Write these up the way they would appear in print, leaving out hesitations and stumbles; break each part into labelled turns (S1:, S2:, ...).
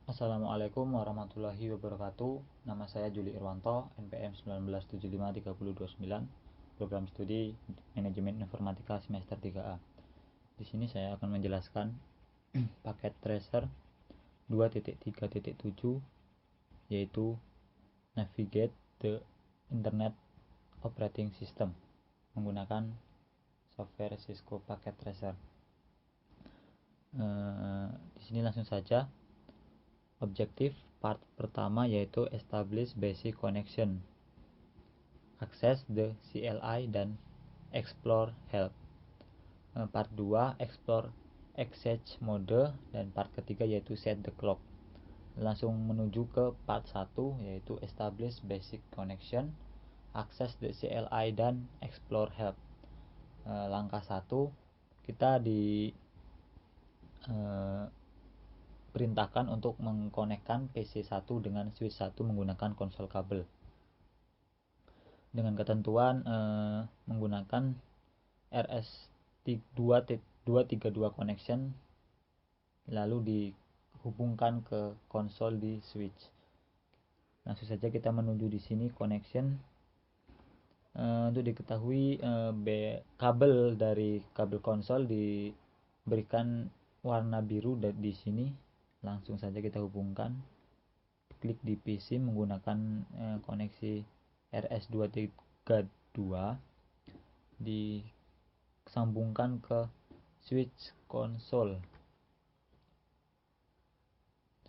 S1: Assalamualaikum warahmatullahi wabarakatuh. Nama saya Juli Irwanto, NPM 19753029, program studi Manajemen Informatika semester 3A. Di sini saya akan menjelaskan paket tracer 2.3.7, yaitu Navigate the Internet Operating System menggunakan software Cisco Packet Tracer. Di sini langsung saja. Objektif part pertama yaitu establish basic connection, access the CLI, dan explore help. Part 2 explore exchange mode, dan part ketiga yaitu set the clock. Langsung menuju ke part 1 yaitu establish basic connection, access the CLI, dan explore help. Langkah 1, kita perintahkan untuk mengkonekkan PC1 dengan switch 1 menggunakan konsol kabel dengan ketentuan menggunakan RS232 connection, lalu dihubungkan ke konsol di switch. Langsung saja kita menuju di sini connection. Untuk diketahui kabel dari kabel konsol diberikan warna biru di sini. Langsung saja kita hubungkan, klik di PC menggunakan koneksi RS232, disambungkan ke switch konsol.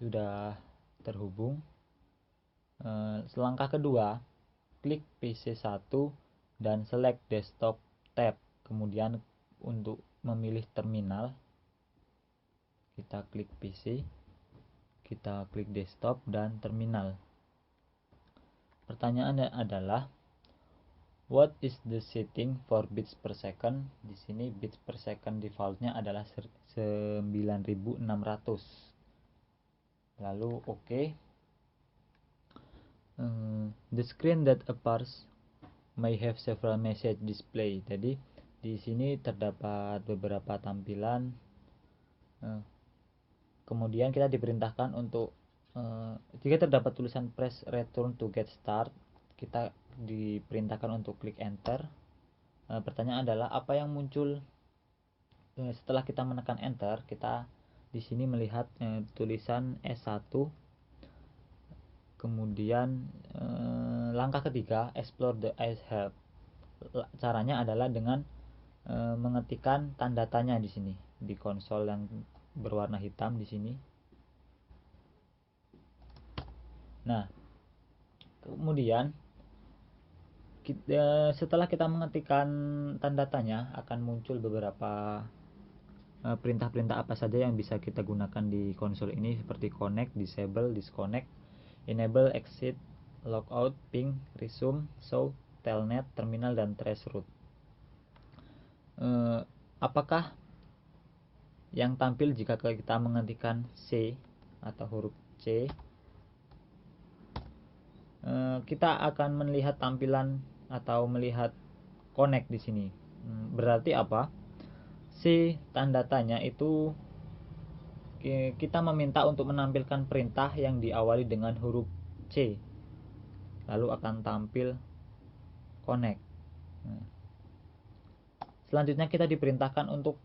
S1: Sudah terhubung. Selangkah kedua, klik PC1 dan select desktop tab. Kemudian untuk memilih terminal, kita klik PC, kita klik desktop dan terminal. Pertanyaannya adalah what is the setting for bits per second? Di sini bits per second defaultnya adalah 9600. Lalu oke. The screen that appears may have several message display. Jadi di sini terdapat beberapa tampilan. Kemudian kita diperintahkan untuk jika terdapat tulisan press return to get start, kita diperintahkan untuk klik enter. Pertanyaan adalah apa yang muncul setelah kita menekan enter. Kita di sini melihat tulisan S1. Kemudian langkah ketiga, explore the ice help. Caranya adalah dengan mengetikkan tanda tanya di sini di konsol yang berwarna hitam di sini. Nah, kemudian setelah kita mengetikkan tanda tanya, akan muncul beberapa perintah-perintah apa saja yang bisa kita gunakan di konsol ini, seperti connect, disable, disconnect, enable, exit, logout, ping, resume, show, telnet, terminal, dan traceroute. Apakah yang tampil jika kita mengetikkan C atau huruf C? Kita akan melihat tampilan atau melihat connect di sini. Berarti apa? C tanda tanya itu kita meminta untuk menampilkan perintah yang diawali dengan huruf C, lalu akan tampil connect. Selanjutnya kita diperintahkan untuk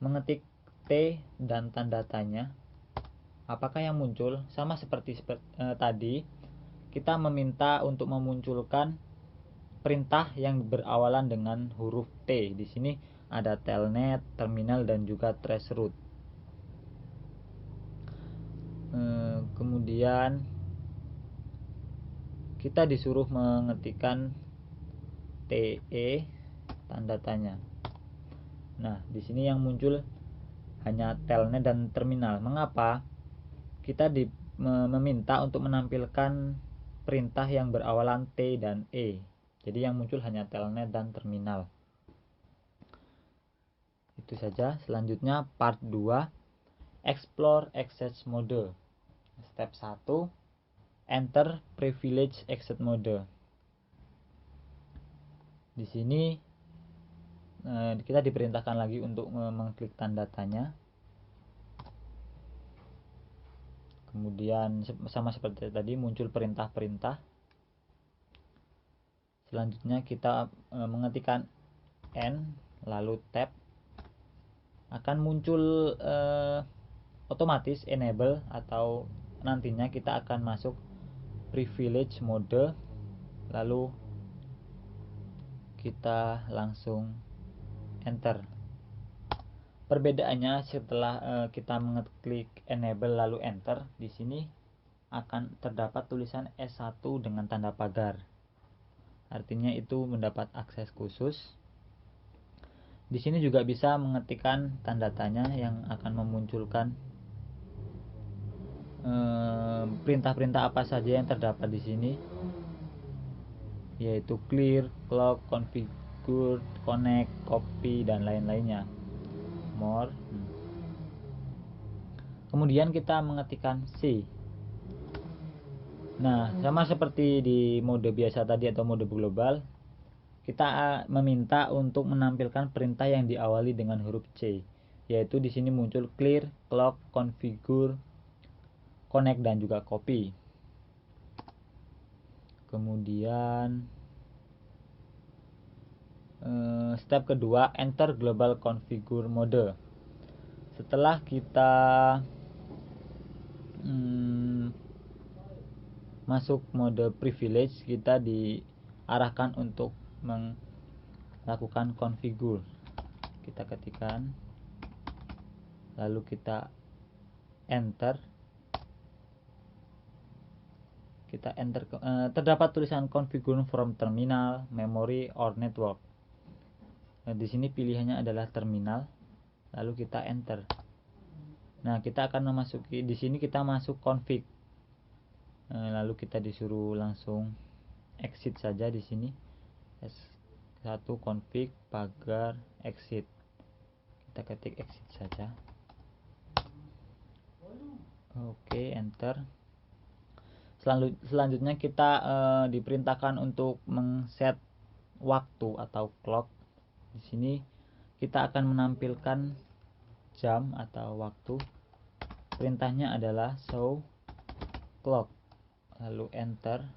S1: mengetik T dan tanda tanya. Apakah yang muncul? Sama seperti tadi, kita meminta untuk memunculkan perintah yang berawalan dengan huruf T. Di sini ada telnet, terminal, dan juga traceroute. Kemudian kita disuruh mengetikkan TE tanda tanya. Nah, di sini yang muncul hanya telnet dan terminal. Mengapa? Kita meminta untuk menampilkan perintah yang berawalan T dan E. Jadi yang muncul hanya telnet dan terminal. Itu saja. Selanjutnya part 2, explore access mode. Step 1, enter privilege exit mode. Di sini kita diperintahkan lagi untuk mengklik tanda tanya. Kemudian sama seperti tadi muncul perintah-perintah. Selanjutnya kita mengetikkan N lalu tab, akan muncul otomatis enable atau nantinya kita akan masuk privilege mode, lalu kita langsung enter. Perbedaannya setelah kita mengeklik enable lalu enter, di sini akan terdapat tulisan S1 dengan tanda pagar. Artinya itu mendapat akses khusus. Di sini juga bisa mengetikkan tanda tanya yang akan memunculkan perintah-perintah apa saja yang terdapat di sini, yaitu clear, clock, configure, connect, copy, dan lain-lainnya. More. Kemudian kita mengetikkan C. Nah, sama seperti di mode biasa tadi atau mode global, kita meminta untuk menampilkan perintah yang diawali dengan huruf C, yaitu di sini muncul clear, clock, configure, connect, dan juga copy. Kemudian step kedua, enter global configure mode. Setelah kita masuk mode privilege, kita diarahkan untuk melakukan configure. Kita ketikkan, lalu kita enter. Terdapat tulisan configure from terminal, memory, or network. Nah, di sini pilihannya adalah terminal, lalu kita enter. Nah, kita akan memasuki, di sini kita masuk config. Lalu kita disuruh langsung exit saja di sini. S1 config pagar exit. Kita ketik exit saja. Oke, enter. Selanjutnya kita diperintahkan untuk mengset waktu atau clock. Di sini kita akan menampilkan jam atau waktu. Perintahnya adalah show clock, lalu enter.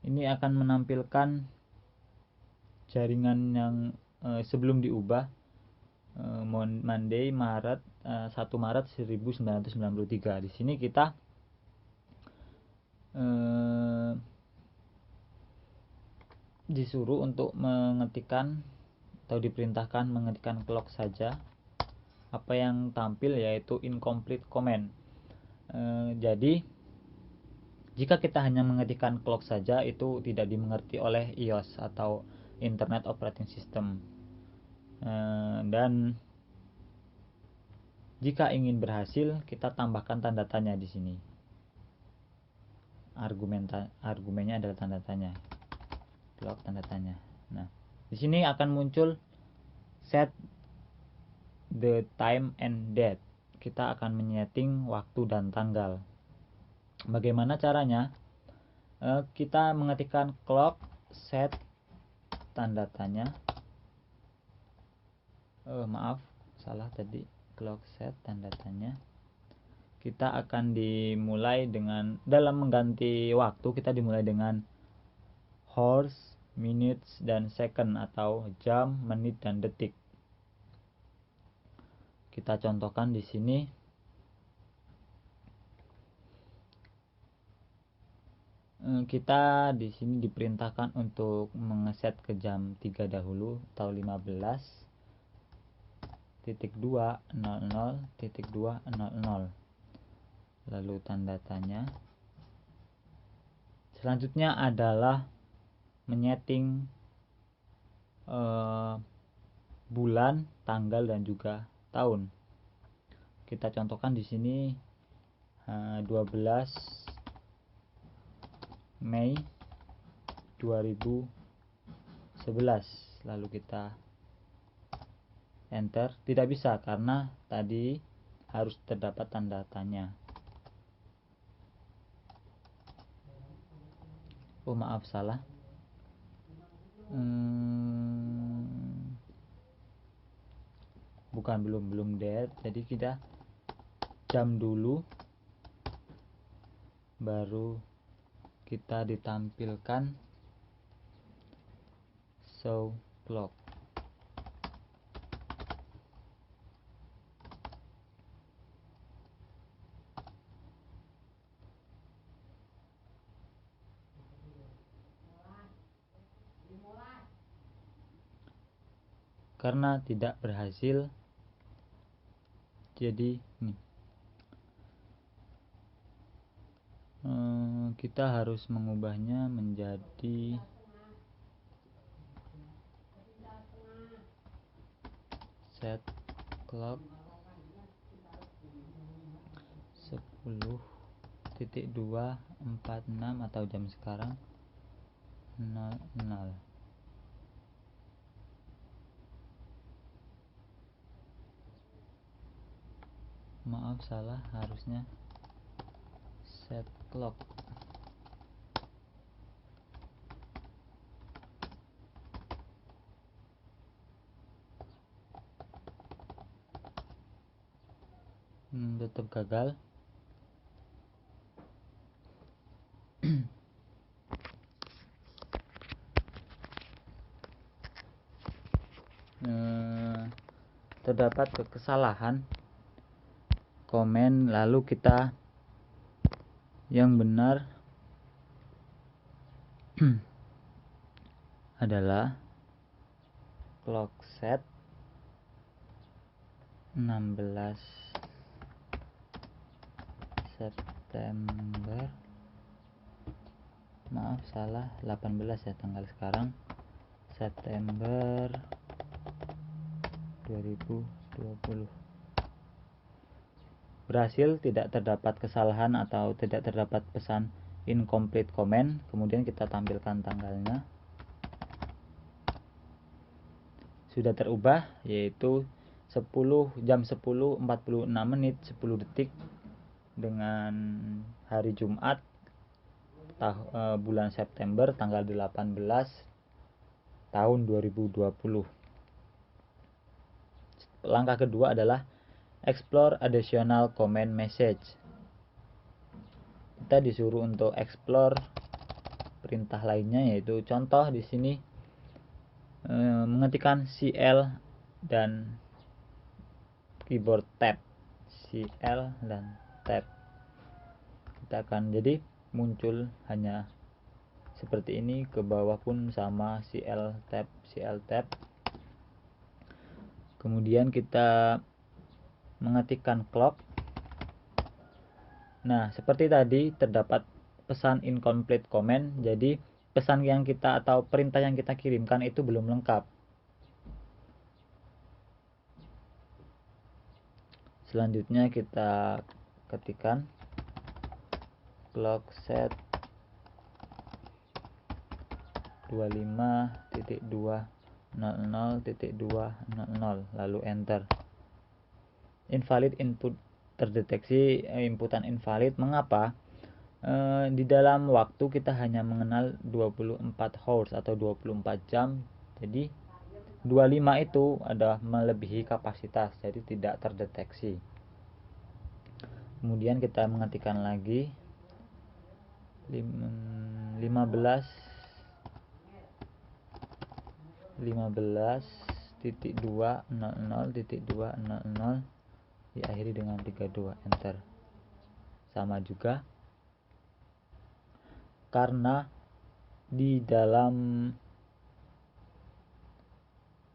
S1: Ini akan menampilkan jaringan yang sebelum diubah, Monday 1 Maret 1993. Di sini kita disuruh untuk mengetikkan atau diperintahkan mengetikkan clock saja. Apa yang tampil yaitu incomplete comment. Jadi jika kita hanya mengetikkan clock saja, itu tidak dimengerti oleh iOS atau Internet Operating System. Dan jika ingin berhasil, kita tambahkan tanda tanya di sini. Argumennya adalah tanda tanya. Clock tanda tanya. Nah, di sini akan muncul set the time and date. Kita akan menyeting waktu dan tanggal. Bagaimana caranya? Kita mengetikkan clock set tanda tanya. Maaf, salah tadi. Clock set tanda tanya. Kita akan dimulai dengan, dalam mengganti waktu, kita dimulai dengan hours, minutes, dan second atau jam, menit, dan detik. Kita contohkan di sini. Kita di sini diperintahkan untuk mengeset ke jam 3 dahulu atau 15.2.00.200. Lalu tanda tanya. Selanjutnya adalah menyeting bulan, tanggal, dan juga tahun. Kita contohkan di sini 12 Mei 2011. Lalu kita enter. Tidak bisa karena tadi harus terdapat tanda tanya. Maaf, salah. Bukan, belum date. Jadi kita jam dulu, baru kita ditampilkan show clock. Karena tidak berhasil, jadi kita harus mengubahnya menjadi set clock 10.246 atau jam sekarang 00. Maaf, salah, harusnya set clock. Tetap gagal. Terdapat kesalahan komen, lalu kita yang benar adalah clock set 16 September, maaf salah, 18 ya tanggal sekarang, September 2020. Berhasil, tidak terdapat kesalahan atau tidak terdapat pesan incomplete comment. Kemudian kita tampilkan tanggalnya. Sudah terubah, yaitu jam 10.46 menit 10 detik dengan hari Jumat bulan September tanggal 18 tahun 2020. Langkah kedua adalah explore additional comment message. Kita disuruh untuk explore perintah lainnya, yaitu contoh di sini mengetikkan CL dan keyboard tab. CL dan tab. Kita akan jadi muncul hanya seperti ini, ke bawah pun sama, CL tab, CL tab. Kemudian kita mengetikkan clock. Nah, seperti tadi terdapat pesan incomplete comment, jadi pesan yang kita atau perintah yang kita kirimkan itu belum lengkap. Selanjutnya kita ketikkan clock set 25.200.200 lalu enter. Invalid input terdeteksi, inputan invalid. Mengapa? Di dalam waktu kita hanya mengenal 24 hours atau 24 jam, jadi 25 itu ada melebihi kapasitas, jadi tidak terdeteksi. Kemudian kita mengetikkan lagi 15.200.200 diakhiri dengan 32, enter. Sama juga, karena di dalam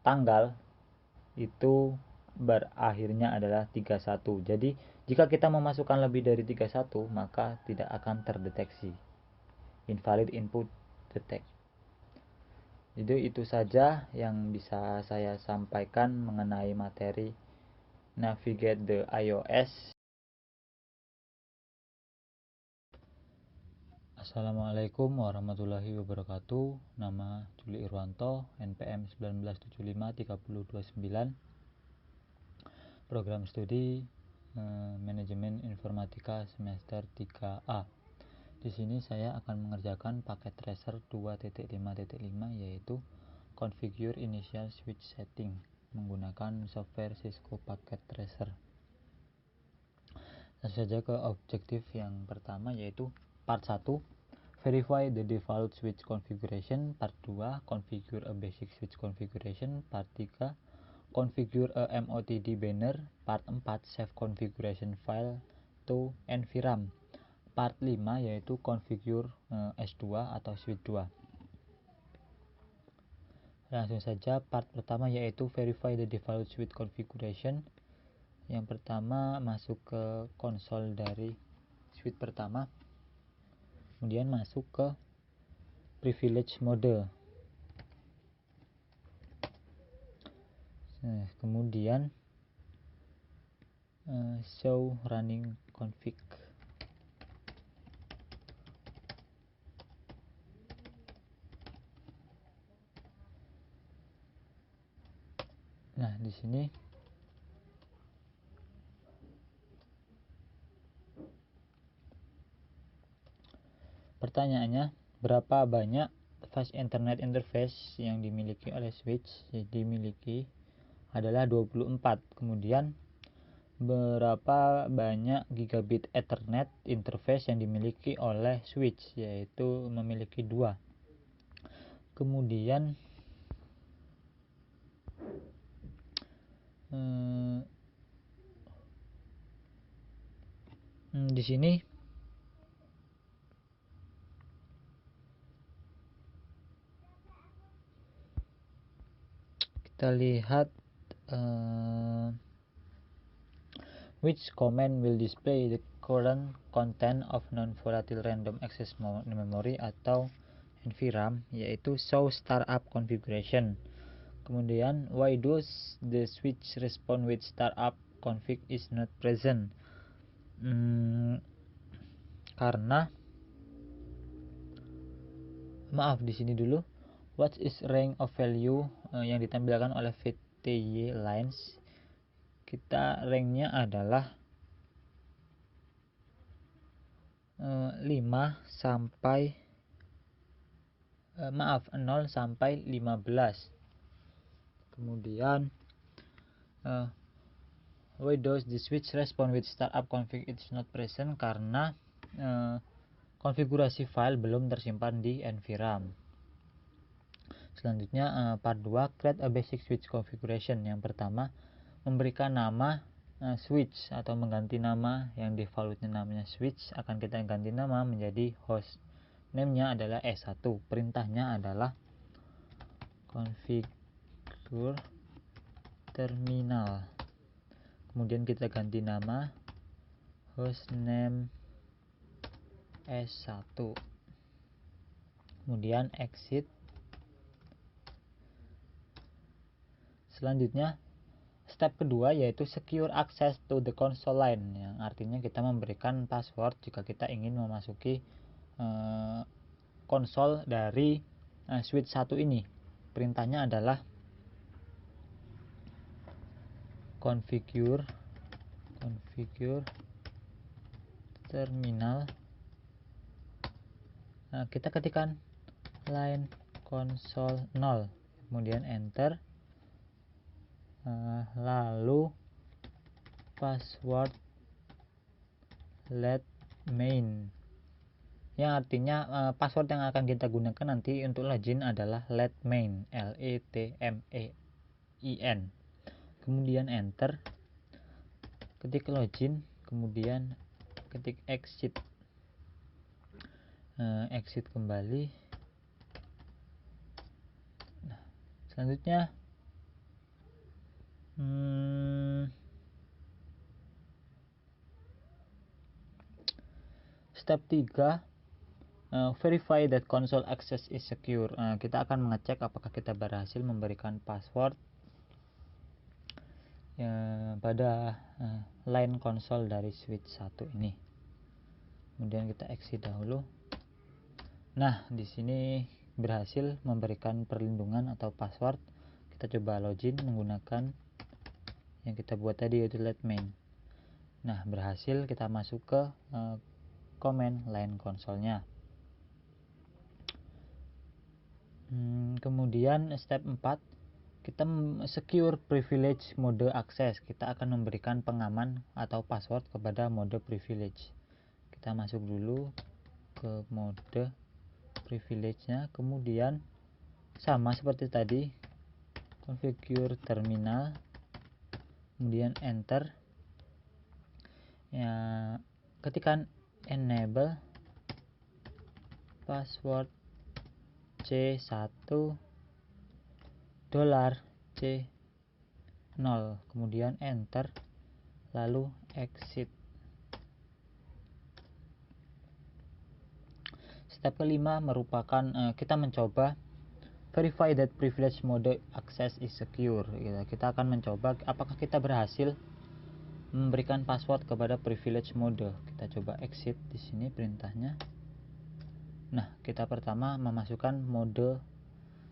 S1: tanggal itu berakhirnya adalah 31. Jadi jika kita memasukkan lebih dari 31, maka tidak akan terdeteksi. Invalid input detect. Jadi itu saja yang bisa saya sampaikan mengenai materi Navigate the iOS. Assalamualaikum warahmatullahi wabarakatuh. Nama Juli Irwanto, NPM 19753029. Program studi Manajemen Informatika semester 3A. Di sini saya akan mengerjakan paket tracer 2.5.5, yaitu Configure Initial Switch Setting menggunakan software Cisco Packet Tracer. Langsung saja ke objektif yang pertama, yaitu Part 1, verify the default switch configuration. Part 2, configure a basic switch configuration. Part 3, configure a MOTD banner. Part 4, save configuration file to NVRAM. Part 5 yaitu configure S2 atau switch 2. Langsung saja, part pertama yaitu verify the default switch configuration. Yang pertama, masuk ke konsol dari switch pertama, kemudian masuk ke privilege mode. Nah, kemudian show running config. Nah, di sini pertanyaannya, berapa banyak fast internet interface yang dimiliki oleh switch? Dimiliki adalah 24. Kemudian berapa banyak gigabit Ethernet interface yang dimiliki oleh switch? Yaitu memiliki 2. Kemudian di sini kita lihat which command will display the current content of non-volatile random access memory atau NVRAM, yaitu show startup configuration. Kemudian why does the switch respond with startup config is not present? Karena di sini dulu, what is range of value yang ditampilkan oleh VTY lines? Kita range-nya adalah 0 sampai 15. Kemudian why does the switch respond with startup config is not present? Karena konfigurasi file belum tersimpan di NVRAM. Selanjutnya part 2, create a basic switch configuration. Yang pertama, memberikan nama switch atau mengganti nama yang defaultnya namanya switch akan kita ganti nama menjadi host. Name-nya adalah S1. Perintahnya adalah configure terminal. Kemudian kita ganti nama hostname S1. Kemudian exit. Selanjutnya step kedua yaitu secure access to the console line, yang artinya kita memberikan password jika kita ingin memasuki konsol dari switch 1 ini. Perintahnya adalah configure terminal. Kita ketikkan line console 0, kemudian enter, lalu password let main, yang artinya password yang akan kita gunakan nanti untuk login adalah let main, LETMAIN. Kemudian enter, ketik login, kemudian ketik exit, exit kembali. Nah, selanjutnya step 3, verify that console access is secure. Kita akan mengecek apakah kita berhasil memberikan password pada line konsol dari switch 1 ini. Kemudian kita exit dahulu. Nah, di sini berhasil memberikan perlindungan atau password. Kita coba login menggunakan yang kita buat tadi, yaitu let main. Nah, berhasil. Kita masuk ke command line konsolnya. Kemudian step 4, kita secure privilege mode access. Kita akan memberikan pengaman atau password kepada mode privilege. Kita masuk dulu ke mode privilege-nya, kemudian sama seperti tadi, configure terminal, kemudian enter ya, ketikkan enable password C1 $C0, kemudian enter, lalu exit. Step kelima merupakan kita mencoba verify that privilege mode access is secure. Kita akan mencoba apakah kita berhasil memberikan password kepada privilege mode. Kita coba exit di sini perintahnya. Nah, kita pertama memasukkan mode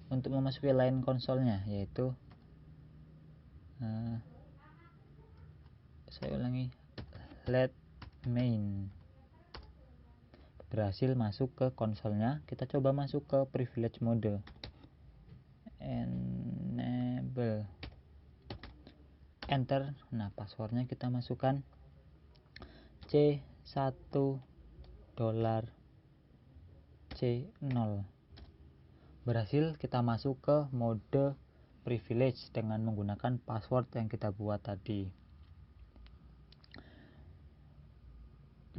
S1: untuk memasuki line konsolnya, yaitu saya ulangi, let main. Berhasil masuk ke konsolnya. Kita coba masuk ke privilege mode, enable, enter. Nah, passwordnya kita masukkan C1 $C0. Berhasil kita masuk ke mode privilege dengan menggunakan password yang kita buat tadi.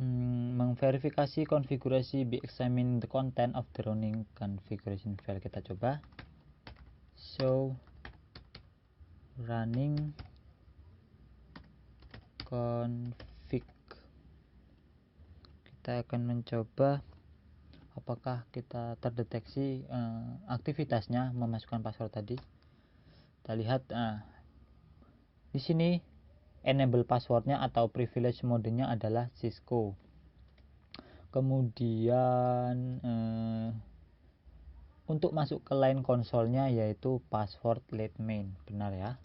S1: Memverifikasi konfigurasi be examine the content of the running configuration file. Kita coba show running config. Kita akan mencoba apakah kita terdeteksi aktivitasnya memasukkan password tadi. Kita lihat di sini enable passwordnya atau privilege modenya adalah Cisco. Kemudian untuk masuk ke line konsolnya yaitu password let main, benar ya.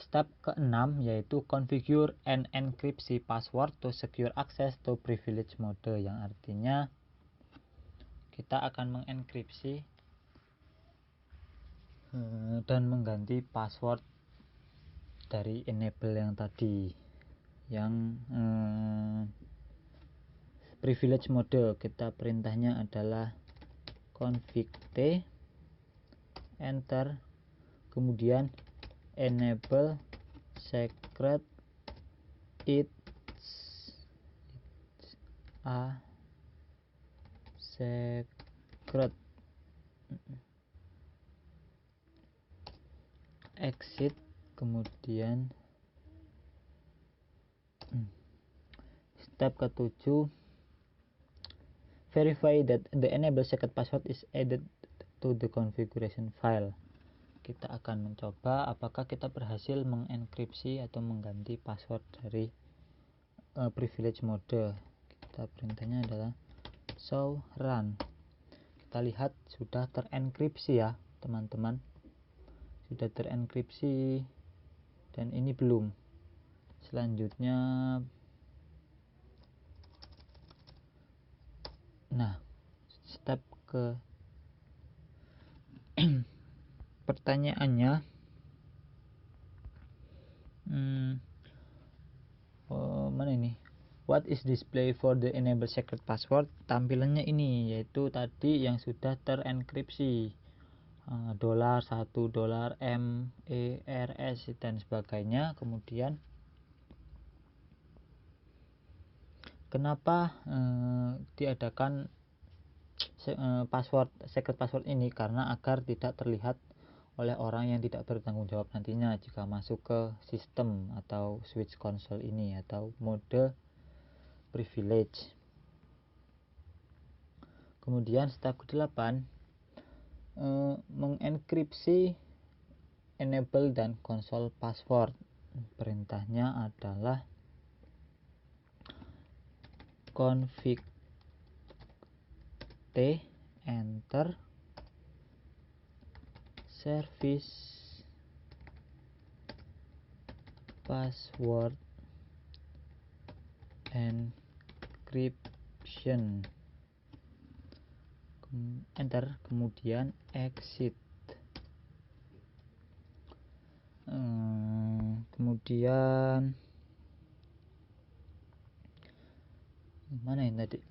S1: Step ke-6 yaitu configure and encryption password to secure access to privilege mode, yang artinya kita akan mengenkripsi dan mengganti password dari enable yang tadi, yang privilege mode. Kita perintahnya adalah config t, enter, kemudian enable secret it's a secret, exit, kemudian step ke-7 verify that the enable secret password is added to the configuration file. Kita akan mencoba apakah kita berhasil mengenkripsi atau mengganti password dari privilege mode. Kita perintahnya adalah show run. Kita lihat sudah terenkripsi ya teman-teman, sudah terenkripsi, dan ini belum. Selanjutnya, nah, step ke pertanyaannya, mana ini? What is display for the enable secret password? Tampilannya ini, yaitu tadi yang sudah terenkripsi, $1, $M, E, R, S, dan sebagainya. Kemudian kenapa diadakan secret password ini? Karena agar tidak terlihat oleh orang yang tidak bertanggung jawab nantinya jika masuk ke sistem atau switch console ini atau mode privilege. Kemudian step ke-8 mengenkripsi enable dan console password. Perintahnya adalah config t, enter, service password encryption, enter, kemudian exit. Kemudian Mana yang tadi?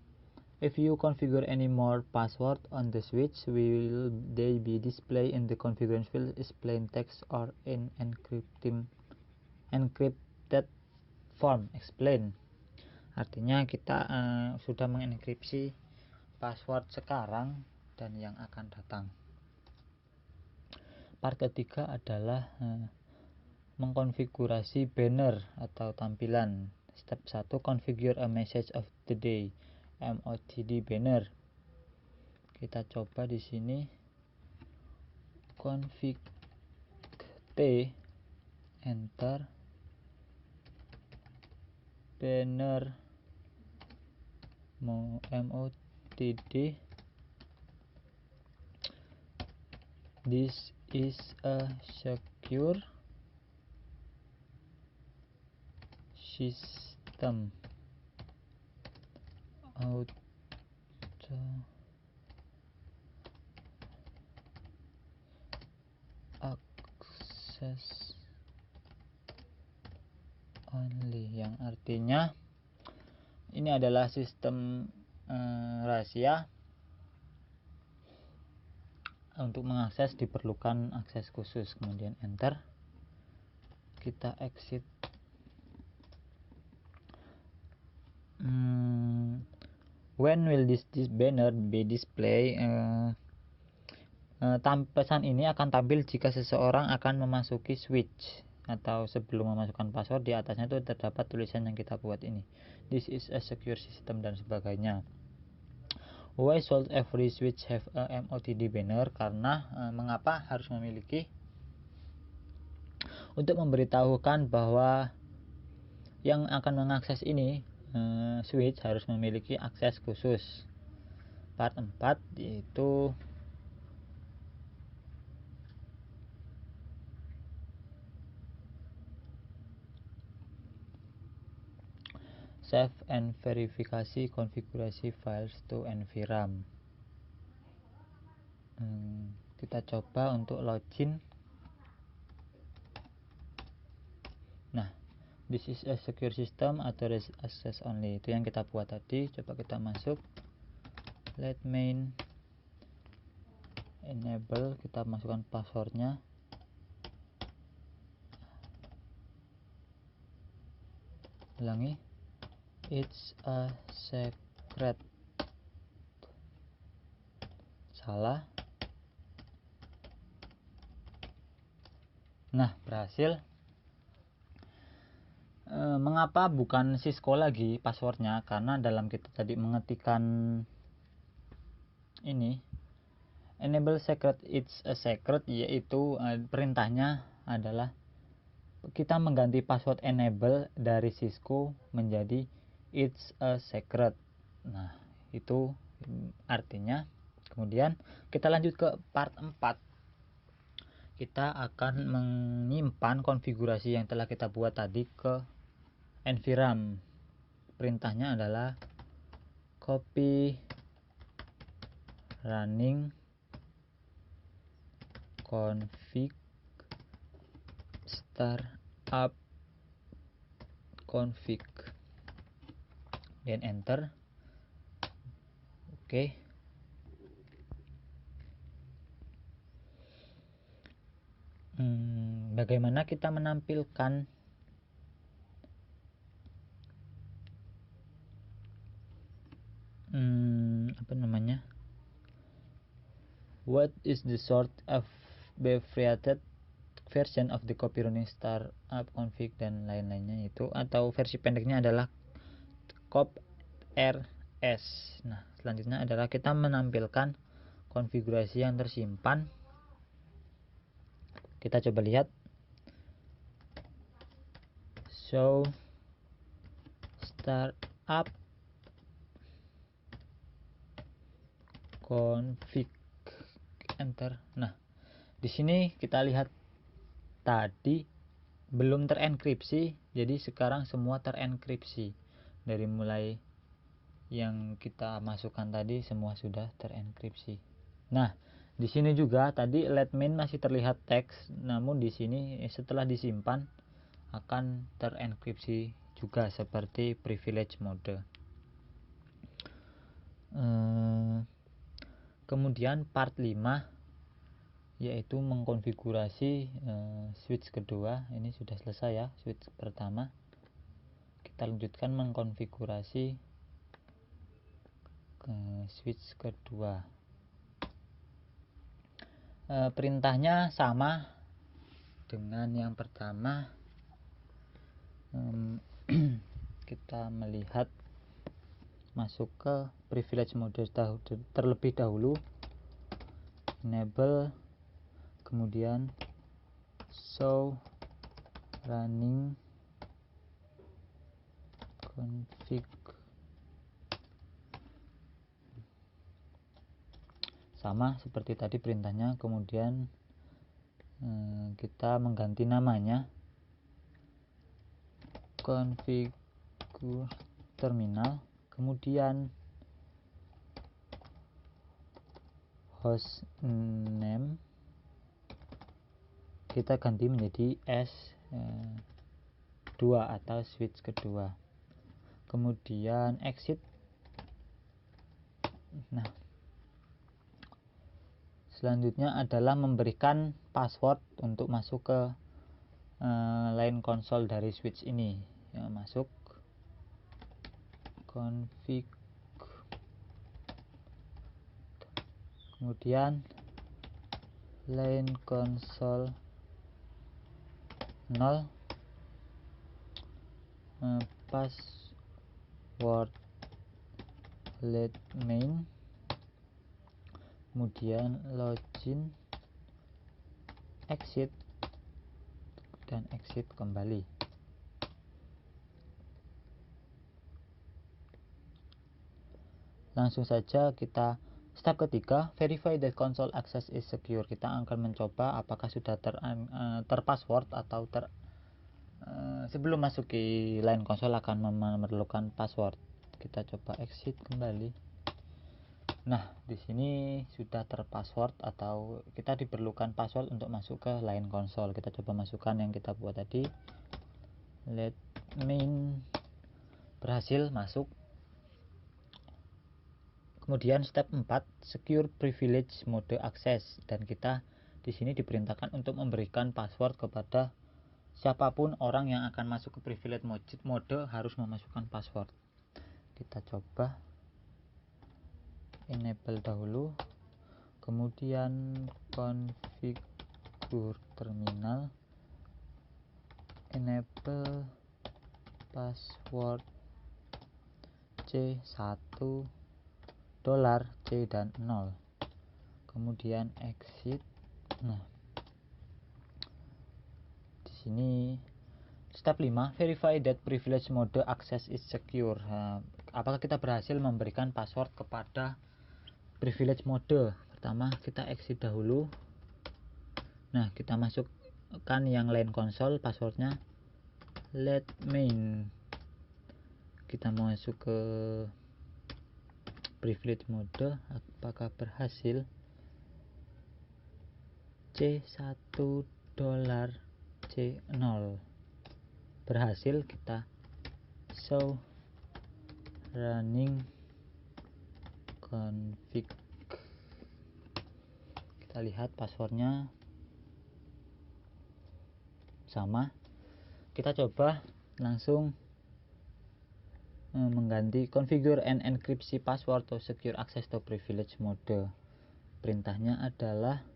S1: If you configure any more password on the switch, will they be displayed in the configuration field is plain text or in encrypted form? Explain. Artinya kita sudah mengenkripsi password sekarang dan yang akan datang. Part ketiga adalah mengkonfigurasi banner atau tampilan. Step 1, configure a message of the day, MOTD banner. Kita coba di sini config T, enter, banner MOTD. This is a secure system. Auto access only, yang artinya ini adalah sistem rahasia. Untuk mengakses diperlukan akses khusus. Kemudian enter, kita exit. When will this banner be display? Pesan ini akan tampil jika seseorang akan memasuki switch atau sebelum memasukkan password. Di atasnya itu terdapat tulisan yang kita buat ini, this is a secure system dan sebagainya. Why should every switch have a MOTD banner? Karena mengapa harus memiliki, untuk memberitahukan bahwa yang akan mengakses ini switch harus memiliki akses khusus. Part 4 yaitu save and verifikasi konfigurasi files to NVRAM. Kita coba untuk login. Nah, this is a secure system, authorized access only, itu yang kita buat tadi. Coba kita masuk, let main, enable, kita masukkan passwordnya. Ulangi, it's a secret. Salah. Nah, berhasil. Mengapa bukan Cisco lagi passwordnya? Karena dalam kita tadi mengetikkan ini enable secret, it's a secret, yaitu perintahnya adalah kita mengganti password enable dari Cisco menjadi it's a secret. Nah, itu artinya. Kemudian kita lanjut ke part 4. Kita akan menyimpan konfigurasi yang telah kita buat tadi ke NVRAM. Perintahnya adalah copy running config startup config, dan enter. Oke. Bagaimana kita menampilkan what is the sort of abbreviated version of the copy running startup config dan lain-lainnya itu, atau versi pendeknya adalah cop rs. Nah, selanjutnya adalah kita menampilkan konfigurasi yang tersimpan. Kita coba lihat, show startup config, enter. Nah, di sini kita lihat tadi belum terenkripsi, jadi sekarang semua terenkripsi. Dari mulai yang kita masukkan tadi semua sudah terenkripsi. Nah, di sini juga tadi let main masih terlihat teks, namun di sini setelah disimpan akan terenkripsi juga seperti privilege mode. Kemudian part 5 yaitu mengkonfigurasi switch kedua. Ini sudah selesai ya, switch pertama. Kita lanjutkan mengkonfigurasi switch kedua. Perintahnya sama dengan yang pertama. Kita melihat masuk ke privilege mode terlebih dahulu, enable, kemudian show running config. Sama seperti tadi perintahnya. Kemudian kita mengganti namanya, configure terminal, kemudian host name kita ganti menjadi S2 atau switch kedua, kemudian exit. Nah, selanjutnya adalah memberikan password untuk masuk ke line console dari switch ini ya. Masuk config, kemudian line console 0, password let main, kemudian login, exit, dan exit kembali. Langsung saja kita step ketiga, verify that console access is secure. Kita akan mencoba apakah sudah terpassword atau sebelum masuk ke line console akan memerlukan password. Kita coba exit kembali. Nah, di sini sudah terpassword atau kita diperlukan password untuk masuk ke line console. Kita coba masukkan yang kita buat tadi, let main, berhasil masuk. Kemudian step 4, secure privilege mode access, dan kita di sini diperintahkan untuk memberikan password kepada siapapun orang yang akan masuk ke privilege mode harus memasukkan password. Kita coba enable dahulu, kemudian configure terminal, enable password C1 $C dan 0, kemudian exit. Nah, di sini step 5, verify that privilege mode access is secure. Apakah kita berhasil memberikan password kepada privilege mode? Pertama kita exit dahulu. Nah, kita masukkan yang line console, passwordnya let main. Kita masuk ke privilege mode, apakah berhasil? C1 $C0 berhasil. Kita show running config. Kita lihat passwordnya sama. Kita coba langsung mengganti configure and encryption password to secure access to privilege mode. Perintahnya adalah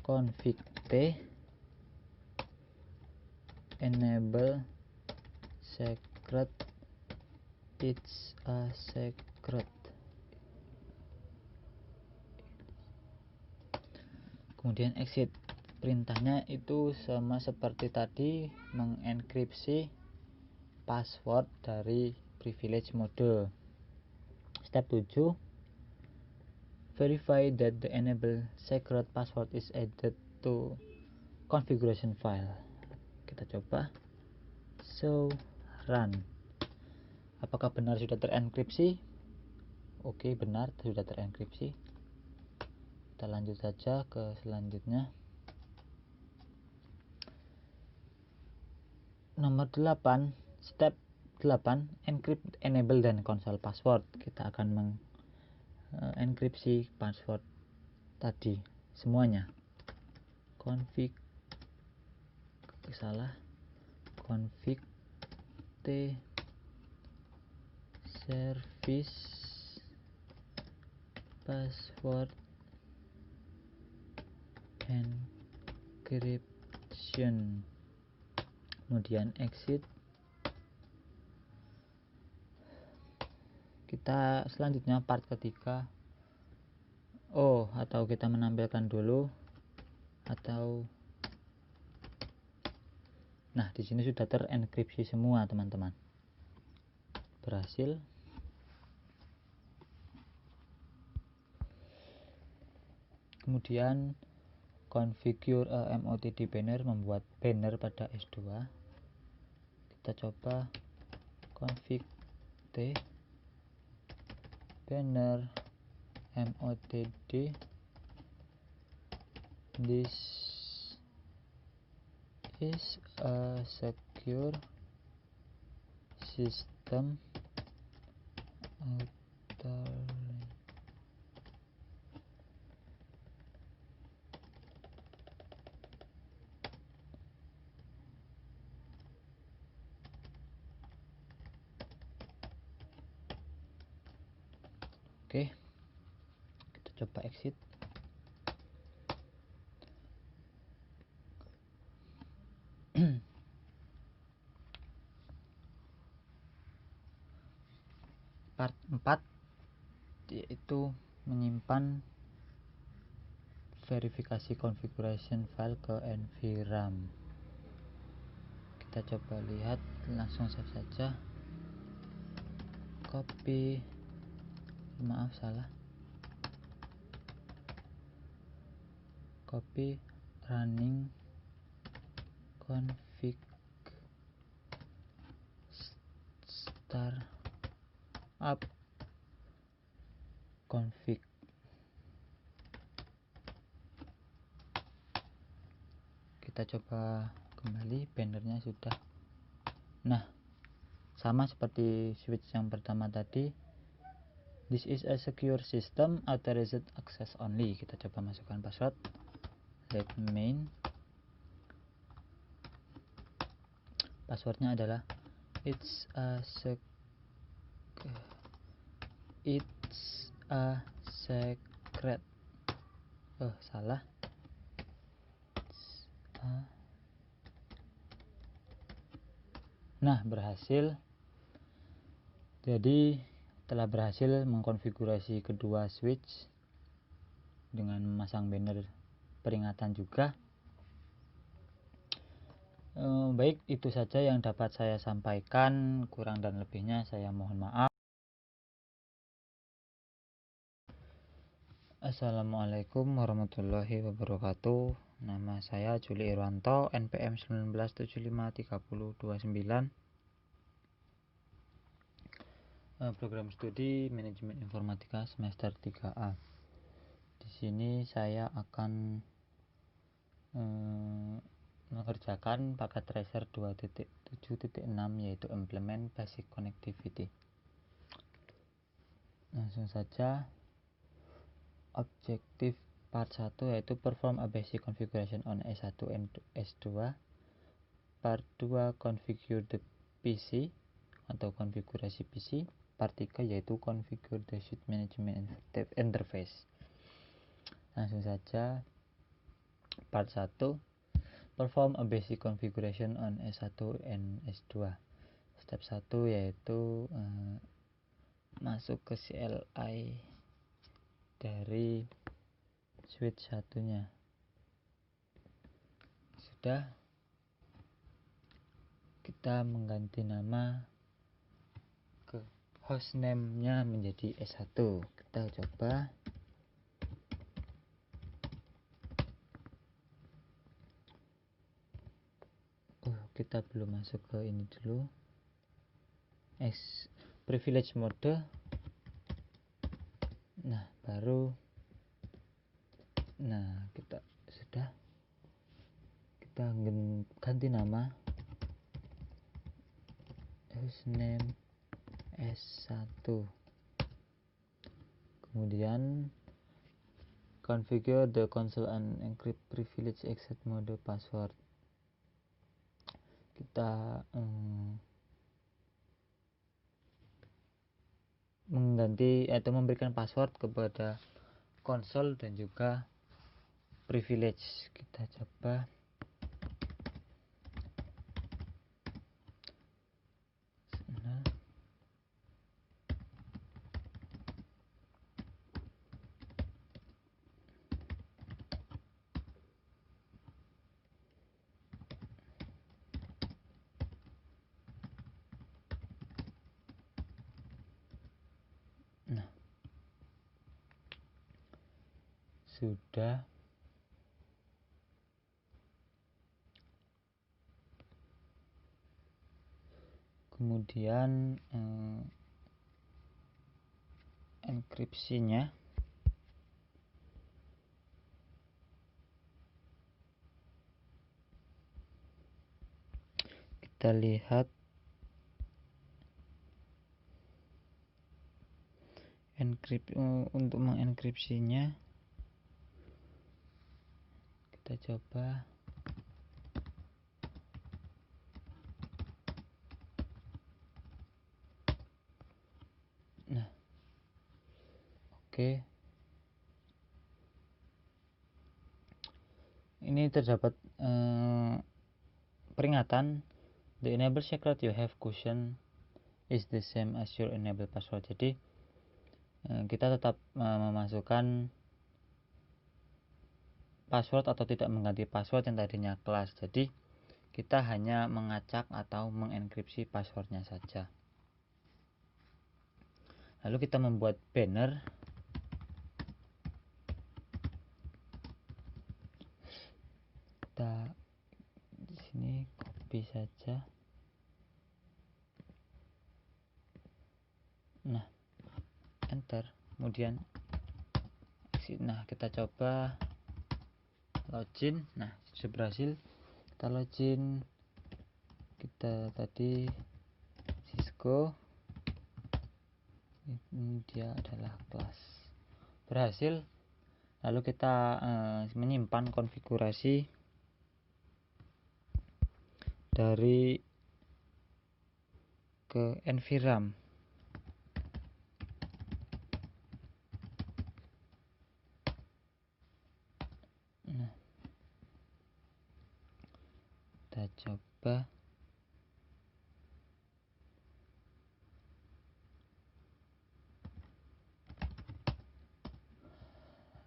S1: config t enable secret, it's a secret. Kemudian exit. Perintahnya itu sama seperti tadi, mengenkripsi password dari privilege mode. Step 7, verify that the enable secret password is added to configuration file. Kita coba show run. Apakah benar sudah terenkripsi? Oke, benar, sudah terenkripsi. Kita lanjut saja ke selanjutnya. Nomor 8, step 8, encrypt, enable, dan console password. Kita akan enkripsi password tadi semuanya. Config t service password encryption, kemudian exit. Kita selanjutnya part ketiga. Atau kita menampilkan dulu, atau nah di sini sudah terenkripsi semua teman-teman, berhasil. Kemudian configure MOTD banner, membuat banner pada S2. Kita coba config t banner MOTD. This is a secure system Oke, kita coba exit. Part 4 yaitu menyimpan verifikasi configuration file ke enviram. Kita coba lihat, langsung saja copy, copy running config startup config. Kita coba kembali, bannernya sudah. Nah, sama seperti switch yang pertama tadi. This is a secure system, authorized access only. Kita coba masukkan password. Let main. Passwordnya adalah it's a secret. Salah. Nah, berhasil. Jadi telah berhasil mengkonfigurasi kedua switch dengan memasang banner peringatan juga. Baik, itu saja yang dapat saya sampaikan. Kurang dan lebihnya saya mohon maaf. Assalamualaikum warahmatullahi wabarakatuh. Nama saya Juli Irwanto, NPM 19753029. Program studi Manajemen Informatika semester 3A. Di sini saya akan mengerjakan paket tracer 2.7.6 yaitu implement basic connectivity. Langsung saja. Objektif part 1 yaitu perform a basic configuration on S1 and S2. Part 2 configure the PC atau konfigurasi PC. Part 3 yaitu configure the suite management interface. Langsung saja. Part 1 perform a basic configuration on S1 and S2. Step 1 yaitu masuk ke CLI dari switch satunya. Sudah, kita mengganti nama ke hostname-nya menjadi S1. Kita coba. Kita belum masuk ke ini dulu. Privilege mode. Nah, baru. Nah, kita sudah. Kita ganti nama. Hostname S1. Kemudian configure the console and encrypt privilege exit mode password. Kita mengganti atau memberikan password kepada konsol dan juga privilege. Kita coba. Nah, sudah. Kemudian enkripsinya kita lihat. Untuk mengenkripsinya kita coba. Nah, oke. Ini terdapat peringatan, the enable secret you have cushion is the same as your enable password. Jadi kita tetap memasukkan password atau tidak mengganti password yang tadinya kelas. Jadi kita hanya mengacak atau mengenkripsi passwordnya saja. Lalu kita membuat banner. Kita di sini copy saja. Nah, enter. Kemudian exit. Nah, kita coba login. Nah, sudah berhasil. Kita login. Kita tadi Cisco. Ini dia adalah kelas. Berhasil. Lalu kita menyimpan konfigurasi dari ke NVRAM. Nah, kita coba.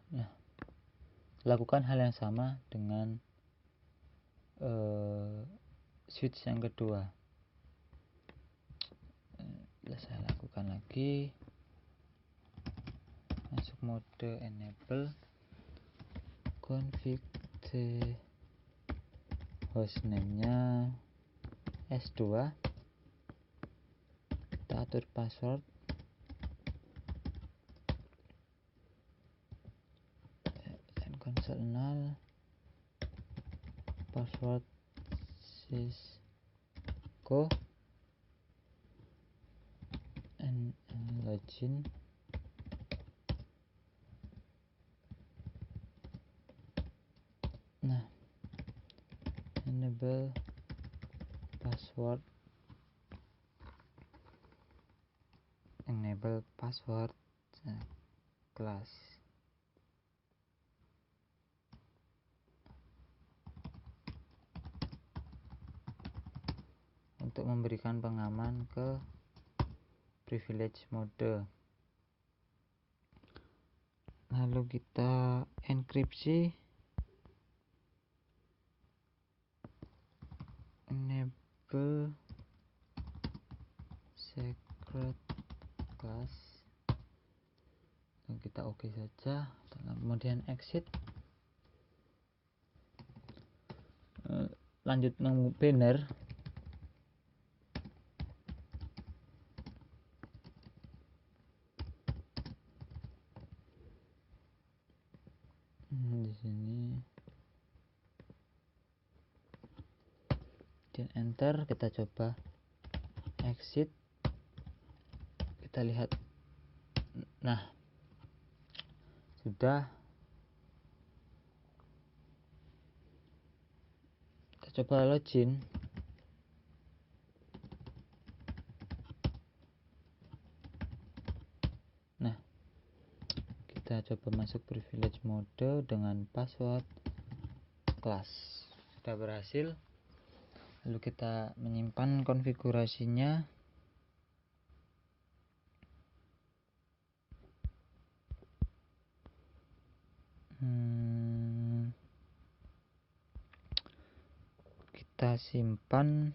S1: Nah, lakukan hal yang sama dengan switch yang kedua. Saya lakukan lagi. Masuk mode enable, config the hostname-nya S2, kita atur password, console null, password Cisco, and login. Nah, enable password, class. Untuk memberikan pengaman ke privilege mode. Lalu kita enkripsi, enable secret class. Dan kita oke saja. Kemudian exit. Lanjut nemu banner. Di sini. Dan enter, kita coba exit. Kita lihat. Nah, sudah, kita coba login. Nah, kita coba masuk privilege mode dengan password kelas. Sudah berhasil. Lalu kita menyimpan konfigurasinya. Kita simpan,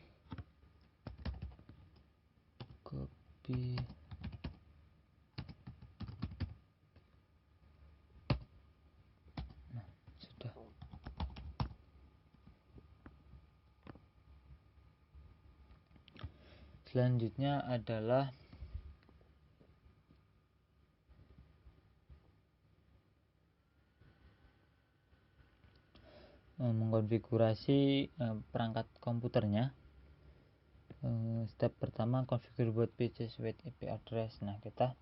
S1: copy, nah sudah. Selanjutnya adalah mengkonfigurasi perangkat komputernya. Step pertama, configure both PCs with IP address. Nah, kita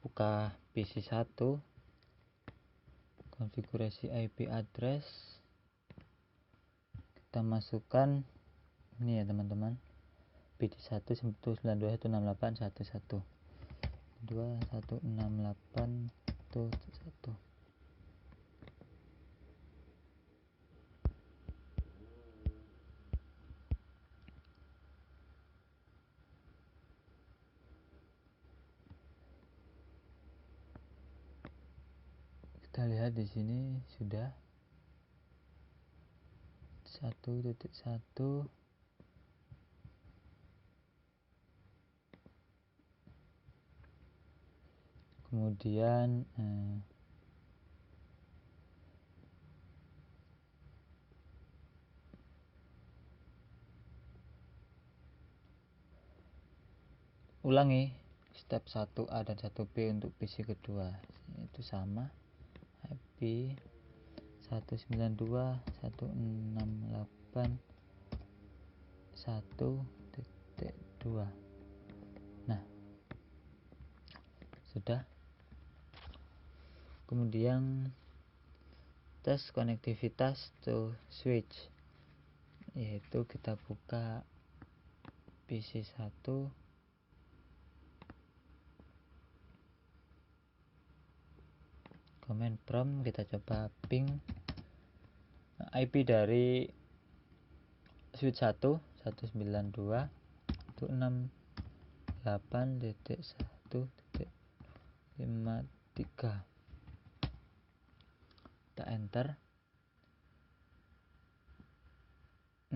S1: buka PC 1, konfigurasi IP address, kita masukkan ini ya teman-teman, PC 1 192.168.1.1 2.168.1.1. Kita lihat di sini sudah 1.1. Kemudian ulangi step 1A dan 1B untuk PC kedua. Itu sama, IP 192.168.1.2. Nah, sudah. Kemudian tes konektivitas to switch, yaitu kita buka PC 1, command prompt, kita coba ping IP dari switch 1 192.168.1.53. Kita enter.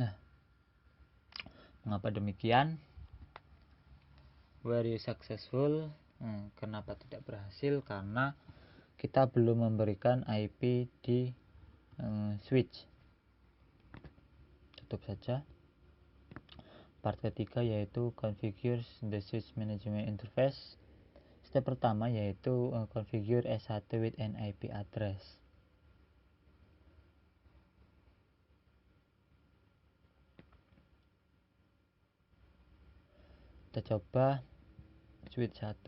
S1: Nah, mengapa demikian? Were you successful? Kenapa tidak berhasil? Karena kita belum memberikan IP di switch. Tutup saja. Part ketiga yaitu configure the switch management interface. Step pertama yaitu configure S1 with an IP address. Kita coba switch 1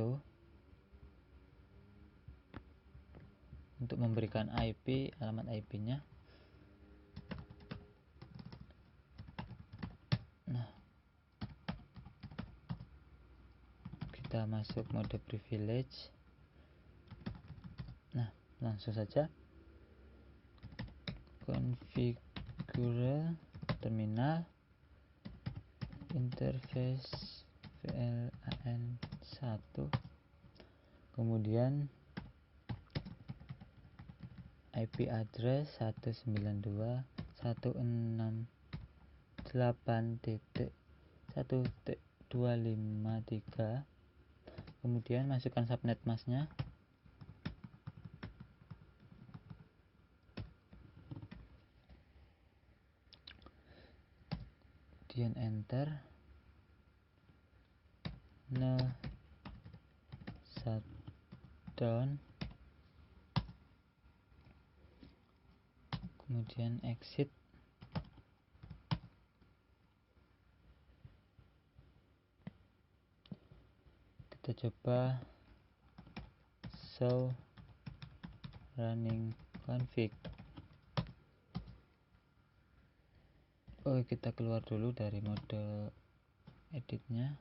S1: untuk memberikan IP, alamat IP-nya. Nah, kita masuk mode privilege. Nah, langsung saja configure terminal interface VLAN 1, kemudian IP address 192.168.1.253, kemudian masukkan subnet masknya. Kemudian enter. No shutdown, kemudian exit. Kita coba show running config. Kita keluar dulu dari mode editnya.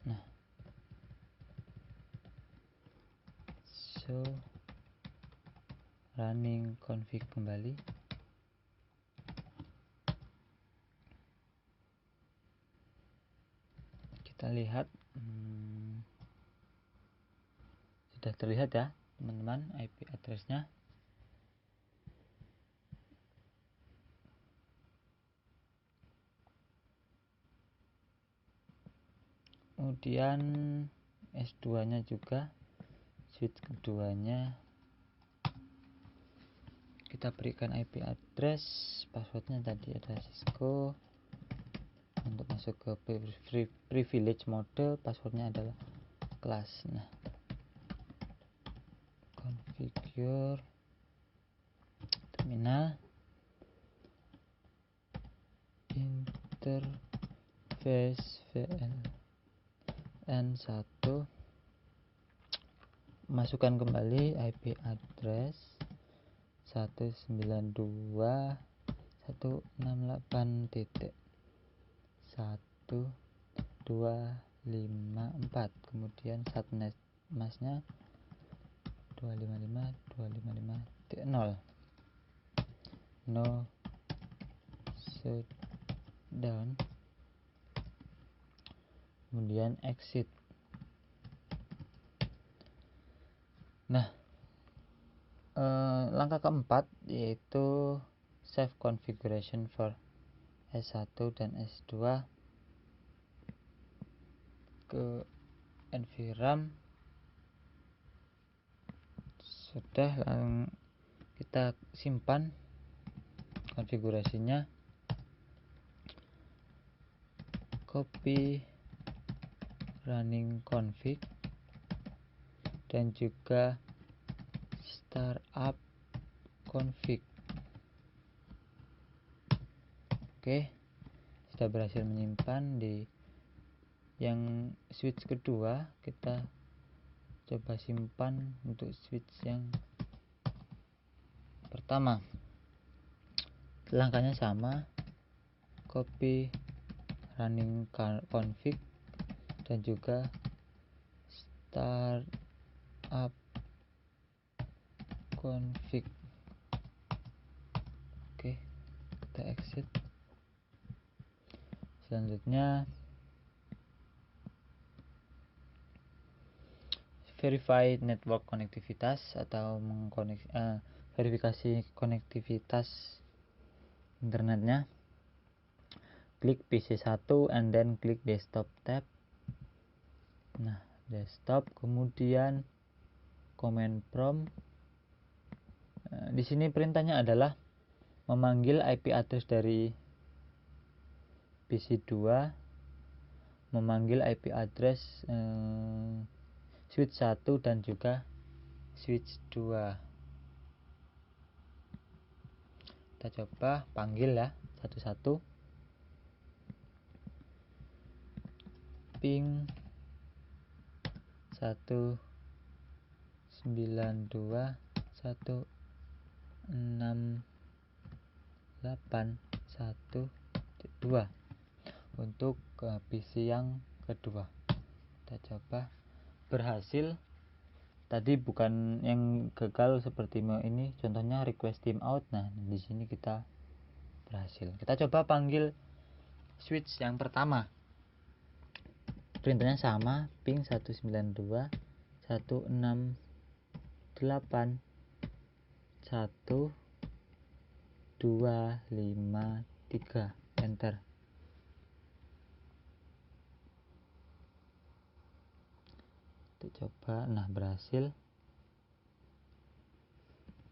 S1: Nah, show running config kembali. Kita lihat sudah terlihat ya teman-teman IP address-nya. Kemudian S2 nya juga, switch keduanya kita berikan IP address, passwordnya tadi ada Cisco. Untuk masuk ke privilege mode, passwordnya adalah kelas. Nah, configure terminal, interface VLN1, masukkan kembali IP address 192.168.1.254, kemudian subnet masnya 255.255.0. no shutdown, kemudian exit. Nah, langkah keempat yaitu save configuration for S1 dan S2 ke environment. Sudah, kita simpan konfigurasinya, copy running config dan juga startup config. Oke, sudah berhasil menyimpan. Di yang switch kedua kita coba simpan untuk switch yang pertama. Langkahnya sama, copy running config dan juga startup config. Oke, kita exit. Selanjutnya verify network konektivitas atau verifikasi konektivitas internetnya. Klik PC1 and then klik desktop tab. Nah, desktop, kemudian command prompt. Di sini perintahnya adalah memanggil IP address dari PC2, memanggil IP address switch 1 dan juga switch 2. Kita coba panggil ya satu-satu. Ping 192.168.1.2 untuk PC yang kedua. Kita coba, berhasil. Tadi bukan yang gagal seperti ini, contohnya request timeout. Nah, di sini kita berhasil. Kita coba panggil switch yang pertama. Perintahnya sama, ping 192.168.1.253, enter. Kita coba, nah berhasil.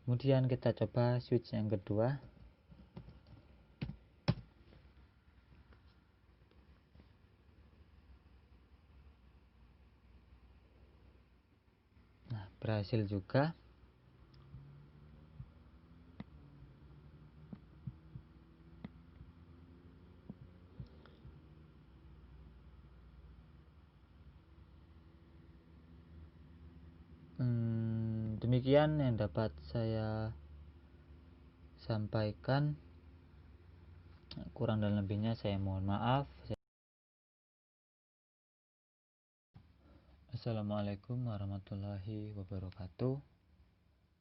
S1: Kemudian kita coba switch yang kedua. Nah, berhasil juga. Demikian yang dapat saya sampaikan. Kurang dan lebihnya saya mohon maaf. Assalamualaikum warahmatullahi wabarakatuh.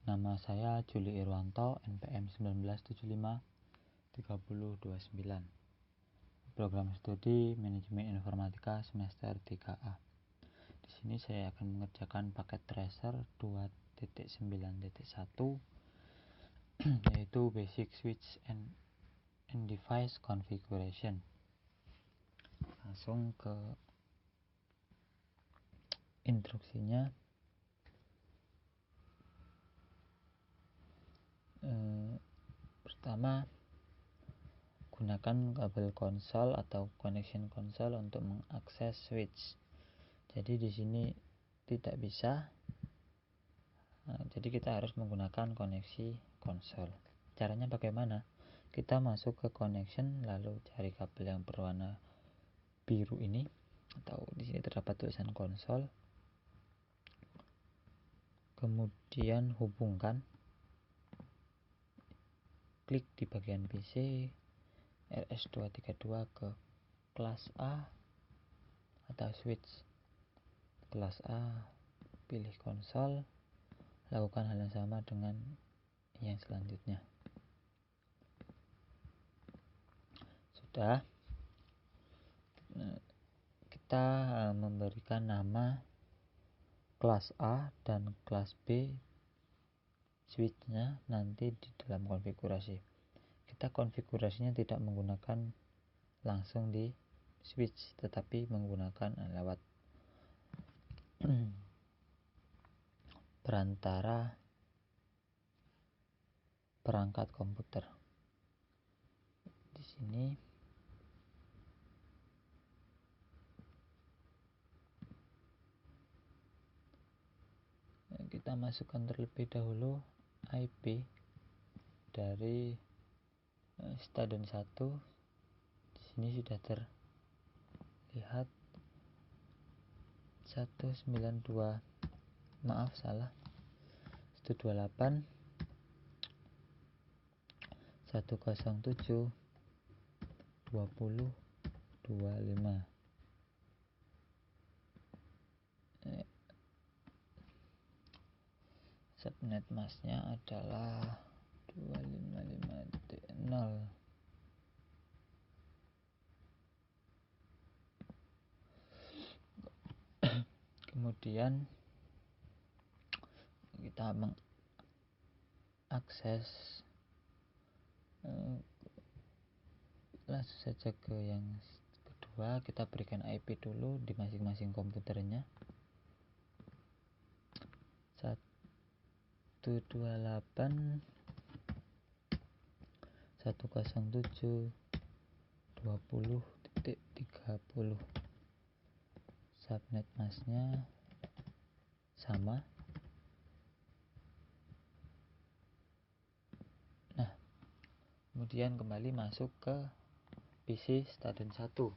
S1: Nama saya Juli Irwanto, NPM 1975 3029. Program studi Manajemen Informatika semester 3A. Di sini saya akan mengerjakan paket tracer 2.9.1 yaitu Basic Switch and Device Configuration. Langsung ke instruksinya. Pertama, gunakan kabel konsol atau connection konsol untuk mengakses switch. Jadi di sini tidak bisa. Jadi kita harus menggunakan koneksi konsol. Caranya bagaimana? Kita masuk ke connection, lalu cari kabel yang berwarna biru ini, atau di sini terdapat tulisan konsol. Kemudian hubungkan, klik di bagian PC RS232 ke kelas A atau switch kelas A, pilih konsol, lakukan hal yang sama dengan yang selanjutnya. Sudah, kita memberikan nama kelas A dan kelas B switchnya nanti di dalam konfigurasi. Kita konfigurasinya tidak menggunakan langsung di switch, tetapi menggunakan lewat perantara perangkat komputer. Di sini kita masukkan terlebih dahulu IP dari stadion 1. Di sini sudah terlihat 192, maaf salah, 128 107 20 25. Subnet masknya adalah 255.0. Kemudian kita mengakses langsung saja ke yang kedua. Kita berikan IP dulu di masing-masing komputernya. 128 107 20.30. Subnet masknya sama. Nah, kemudian kembali masuk ke PC stadion 1,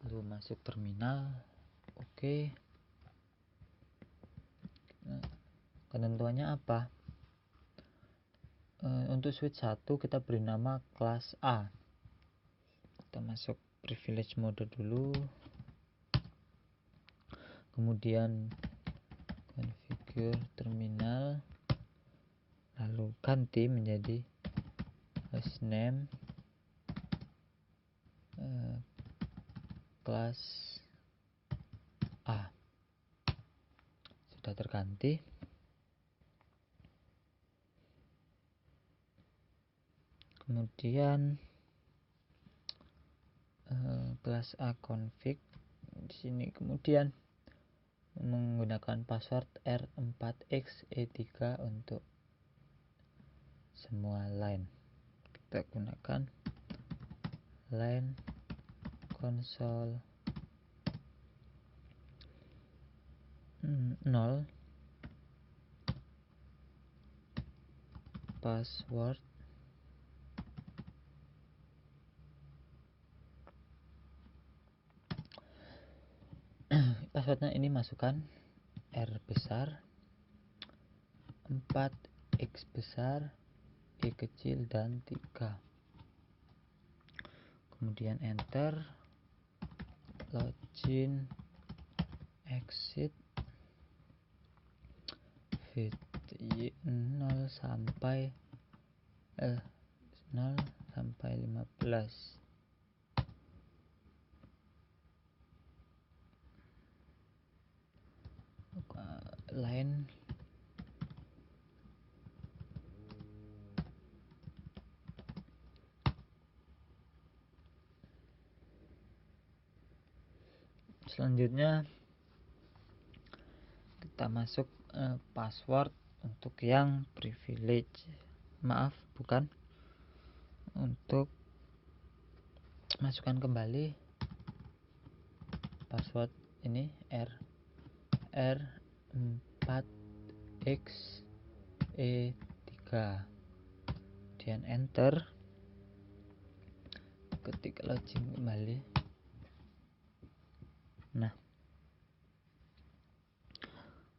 S1: lalu masuk terminal. Oke. Ketentuannya apa? Untuk switch 1 kita beri nama kelas A. Kita masuk privilege mode dulu, kemudian configure terminal, lalu ganti menjadi hostname kelas A. Sudah terganti. Kemudian kelas A config di sini, kemudian menggunakan password R4XE3 untuk semua line. Kita gunakan line console 0 password passwordnya ini masukkan R besar 4x besar, Y kecil, dan 3. Kemudian enter, login, exit, VTY 0 sampai 15. Line selanjutnya kita masuk password untuk yang privilege, bukan, untuk masukkan kembali password ini R4X E3, kemudian enter, ketik login kembali. Nah,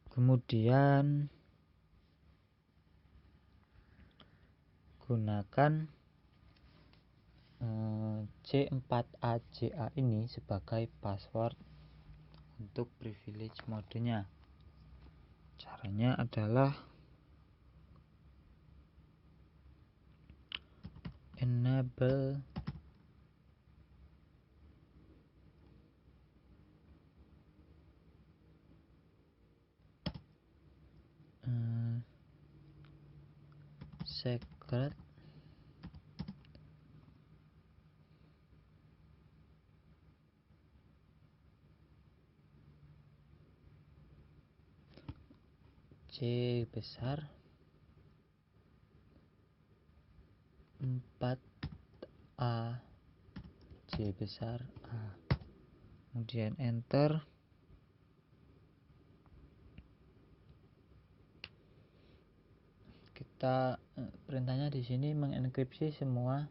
S1: kemudian gunakan C4AJA ini sebagai password untuk privilege modenya. Caranya adalah enable secret C besar 4A, J besar A, kemudian enter. Kita perintahnya di sini mengenkripsi semua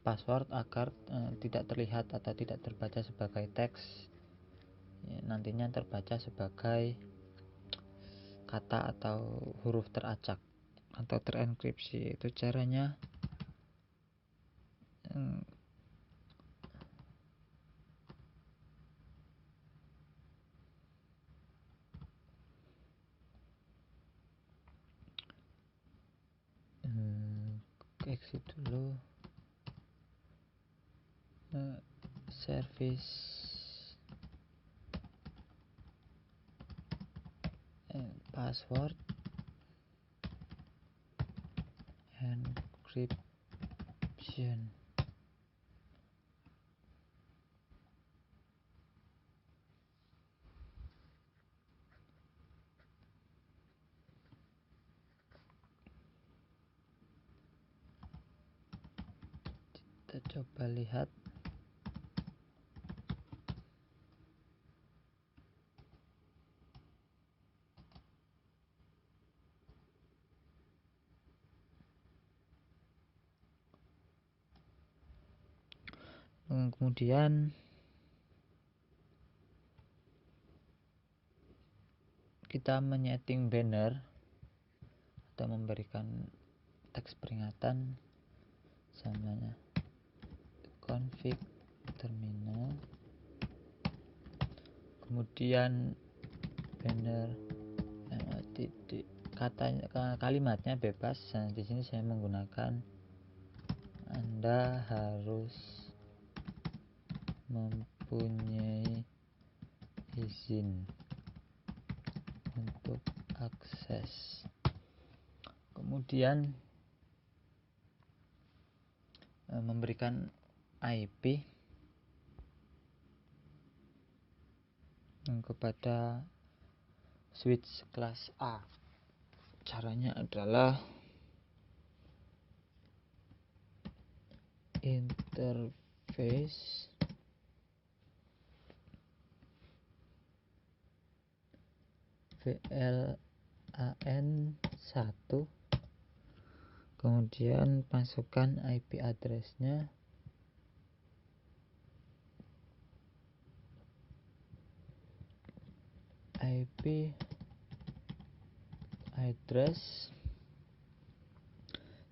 S1: password agar tidak terlihat atau tidak terbaca sebagai teks, nantinya terbaca sebagai kata atau huruf teracak atau terenkripsi. Itu caranya. Exit dulu, service password encryption. Kita coba lihat. Kemudian kita menyeting banner atau memberikan teks peringatan samanya config terminal, kemudian banner kalimatnya bebas. Nah, di sini saya menggunakan Anda harus mempunyai izin untuk akses. Kemudian memberikan IP kepada switch kelas A. Caranya adalah interface VLAN 1, kemudian masukkan IP address-nya address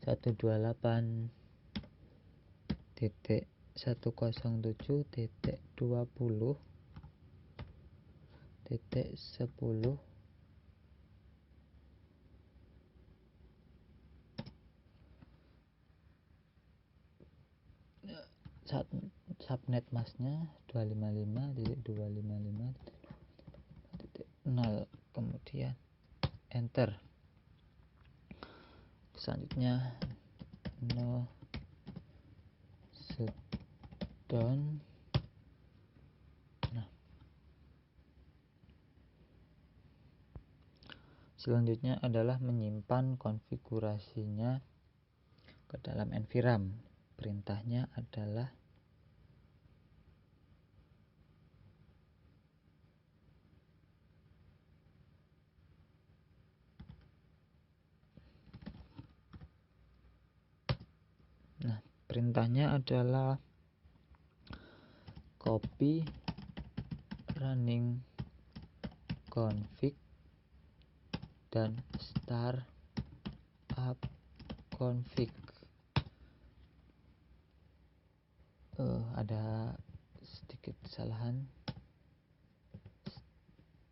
S1: 128.107.20.10 subnet masknya 255.255.0, kemudian enter. Selanjutnya no shutdown. Nah, selanjutnya adalah menyimpan konfigurasinya ke dalam environment. Perintahnya adalah copy running config dan start up config. Ada sedikit kesalahan.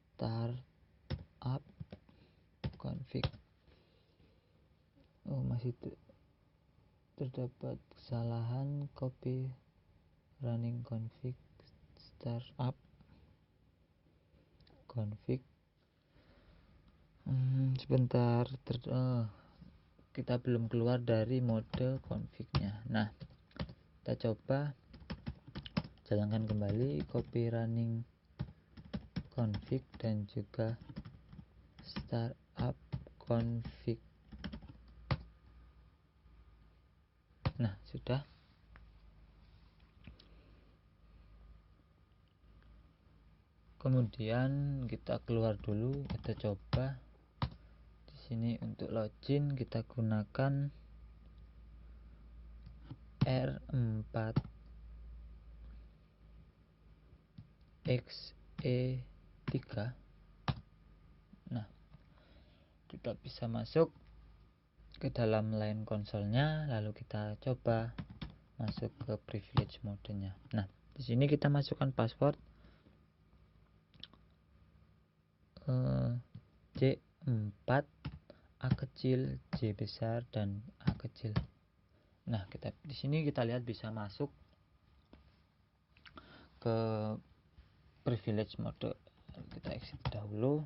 S1: Start up config. Masih terdapat kesalahan. Copy running config start up config. Sebentar, kita belum keluar dari mode config-nya. Nah, kita coba jalankan kembali copy running config dan juga startup config. Nah, sudah. Kemudian kita keluar dulu, kita coba di sini untuk login kita gunakan R4XE3. Nah, kita bisa masuk ke dalam line konsolnya, lalu kita coba masuk ke privilege modenya. Nah, di sini kita masukkan password C4, A kecil, J besar, dan A kecil. Nah, di sini kita lihat bisa masuk ke privilege mode. Kita exit dahulu.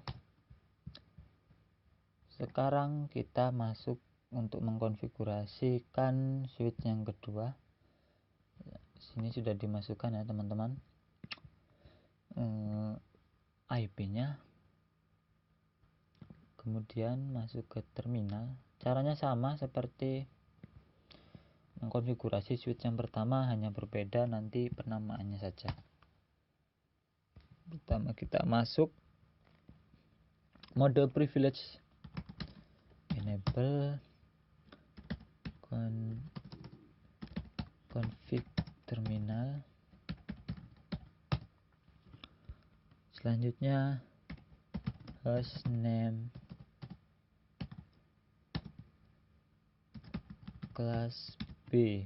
S1: Sekarang kita masuk untuk mengkonfigurasikan switch yang kedua. Sini sudah dimasukkan ya teman-teman, IP-nya. Kemudian masuk ke terminal. Caranya sama seperti mengkonfigurasi switch yang pertama, hanya berbeda nanti penamaannya saja. Pertama kita masuk mode privilege, enable config terminal. Selanjutnya hostname kelas B.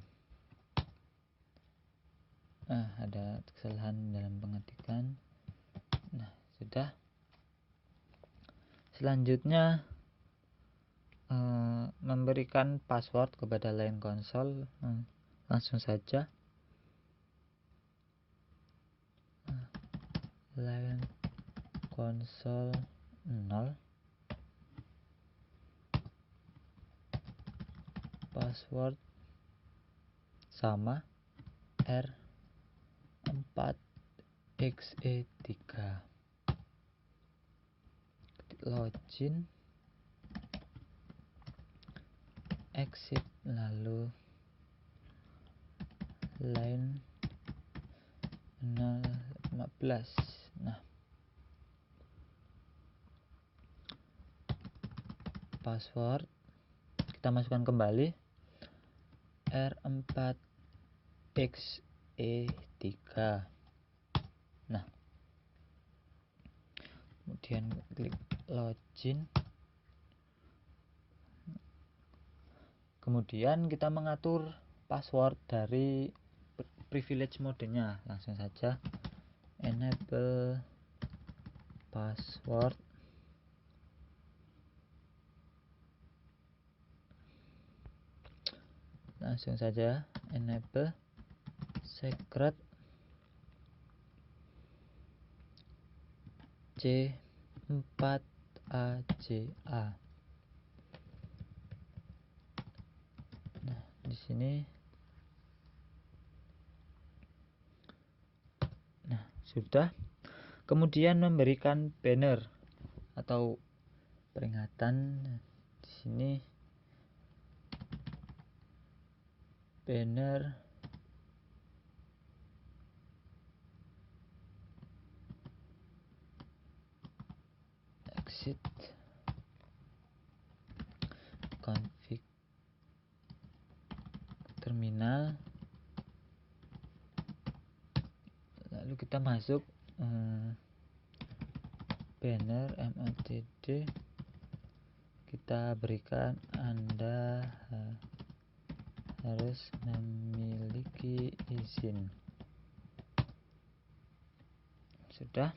S1: Ada kesalahan dalam pengetikan. Nah, sudah. Selanjutnya memberikan password kepada line console. Langsung saja line console 0, password sama R4XE3. Login, exit, lalu line 015. Nah, password kita masukkan kembali R4XE3. Nah, kemudian klik login, Kemudian kita mengatur password dari privilege modenya. Langsung saja enable password. Langsung saja enable secret C4AJA. Nah, di sini. Nah, sudah. Kemudian memberikan banner atau peringatan. Di sini banner exit config terminal, lalu kita masuk banner motd, kita berikan Anda harus memiliki izin. Sudah.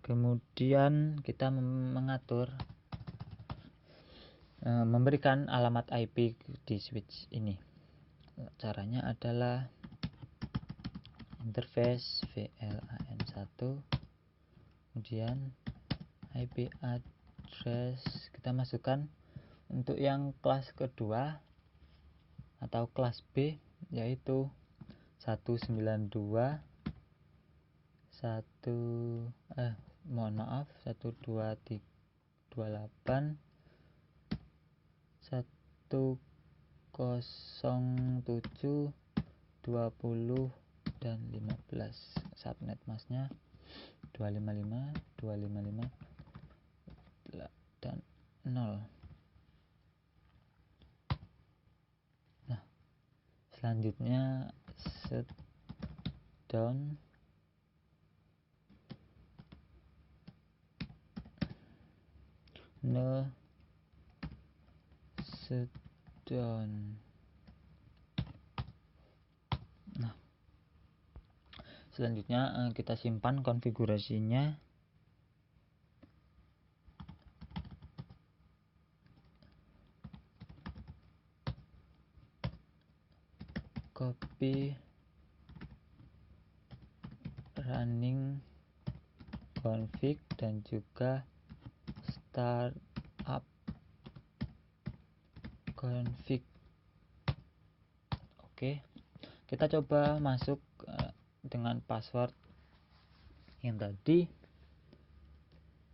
S1: Kemudian kita mengatur memberikan alamat IP di switch ini. Caranya adalah interface VLAN1, kemudian IP address kita masukkan untuk yang kelas kedua atau kelas B, yaitu 192 12328 107 20 dan 15. Subnet masnya 255 255 dan 0. Nah, selanjutnya shutdown. Shutdown. Nah, selanjutnya kita simpan konfigurasinya. Copy running config dan juga startup config. Oke, kita coba masuk dengan password yang tadi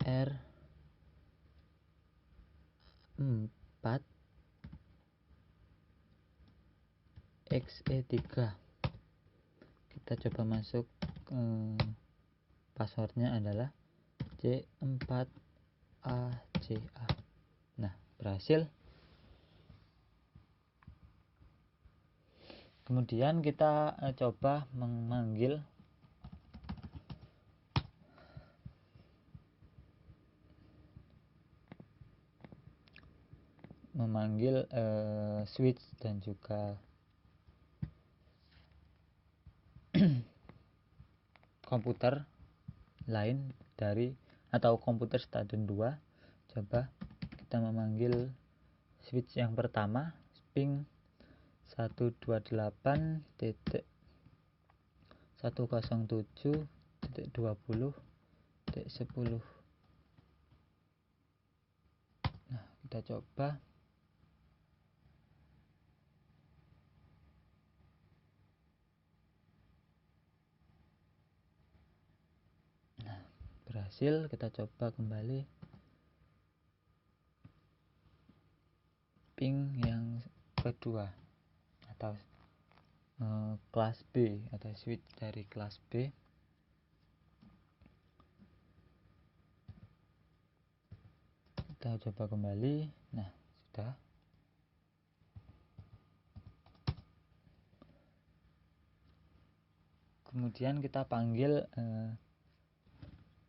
S1: R4xe3. Kita coba masuk, passwordnya adalah C4AJA. Nah, berhasil. Kemudian kita coba memanggil switch dan juga komputer lain dari atau komputer stadion 2. Coba kita memanggil switch yang pertama, ping 128.107.20.10. Nah, kita coba. Nah, berhasil. Kita coba kembali ping yang kedua atau kelas B atau switch dari kelas B. Kita coba kembali. Nah, sudah. Kemudian kita panggil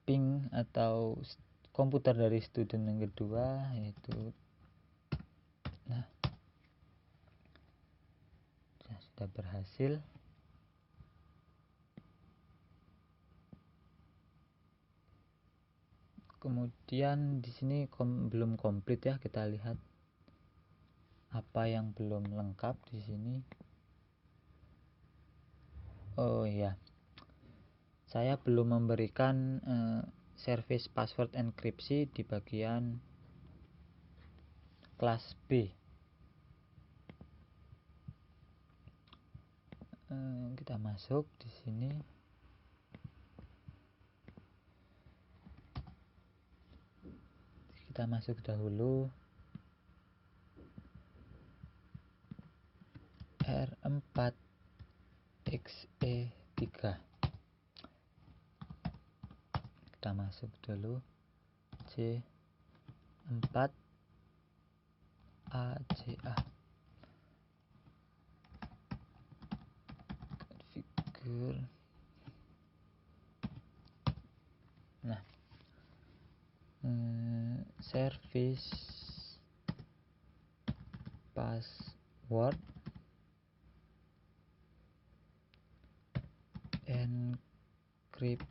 S1: ping atau komputer dari student yang kedua, yaitu sudah berhasil. Kemudian di sini belum komplit ya, kita lihat apa yang belum lengkap di sini. Oh iya, saya belum memberikan service password enkripsi di bagian kelas B. Kita masuk di sini. Kita masuk dahulu R4XE3. Kita masuk dulu C4ACA. Configure. Nah, service password encryption.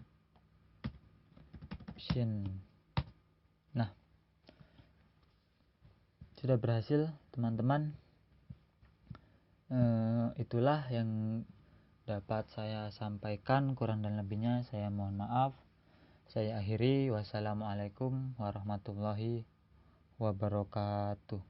S1: Nah, sudah berhasil teman-teman. Itulah yang dapat saya sampaikan, kurang dan lebihnya saya mohon maaf. Saya akhiri, wassalamualaikum warahmatullahi wabarakatuh.